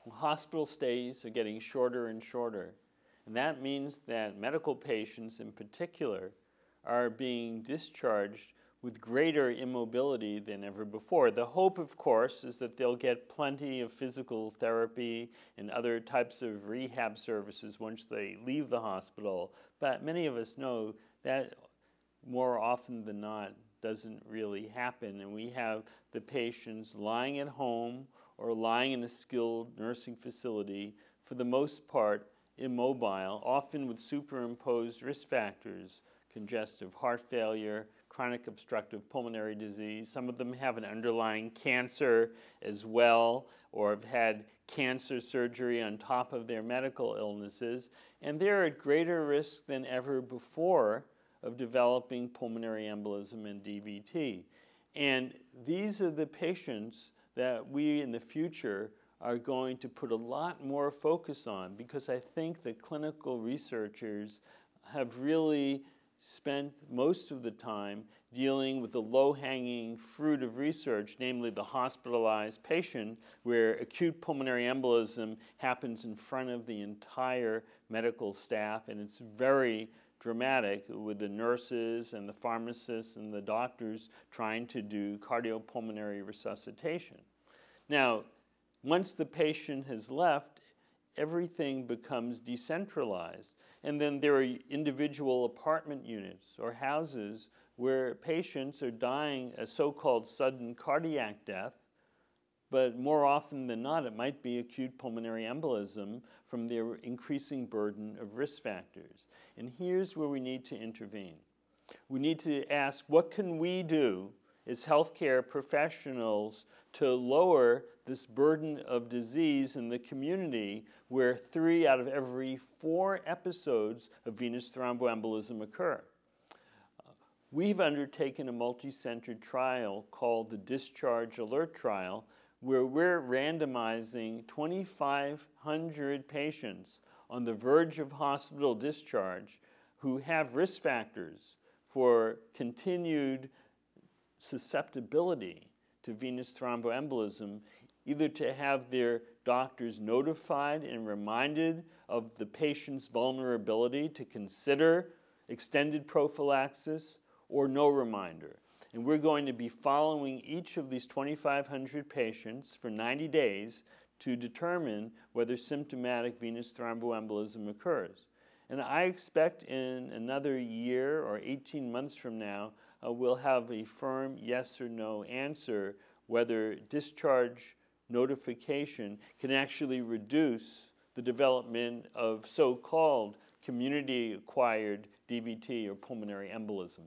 hospital stays are getting shorter and shorter. And that means that medical patients in particular are being discharged with greater immobility than ever before. The hope, of course, is that they'll get plenty of physical therapy and other types of rehab services once they leave the hospital. But many of us know that more often than not doesn't really happen. And we have the patients lying at home or lying in a skilled nursing facility, for the most part immobile, often with superimposed risk factors: congestive heart failure, chronic obstructive pulmonary disease. Some of them have an underlying cancer as well, or have had cancer surgery on top of their medical illnesses, and they're at greater risk than ever before of developing pulmonary embolism and DVT. And these are the patients that we in the future are going to put a lot more focus on, because I think the clinical researchers have really spent most of the time dealing with the low-hanging fruit of research, namely the hospitalized patient, where acute pulmonary embolism happens in front of the entire medical staff, and it's very dramatic, with the nurses and the pharmacists and the doctors trying to do cardiopulmonary resuscitation. Now, once the patient has left, everything becomes decentralized. And then there are individual apartment units or houses where patients are dying a so-called sudden cardiac death, but more often than not, it might be acute pulmonary embolism from their increasing burden of risk factors. And here's where we need to intervene. We need to ask, what can we do as healthcare professionals to lower this burden of disease in the community, where 3 out of every 4 episodes of venous thromboembolism occur? We've undertaken a multi-centered trial called the Discharge Alert Trial, where we're randomizing 2,500 patients on the verge of hospital discharge who have risk factors for continued susceptibility to venous thromboembolism, either to have their doctors notified and reminded of the patient's vulnerability to consider extended prophylaxis, or no reminder. And we're going to be following each of these 2,500 patients for 90 days to determine whether symptomatic venous thromboembolism occurs. And I expect in another year or 18 months from now, we'll have a firm yes or no answer whether discharge notification can actually reduce the development of so-called community-acquired DVT or pulmonary embolism.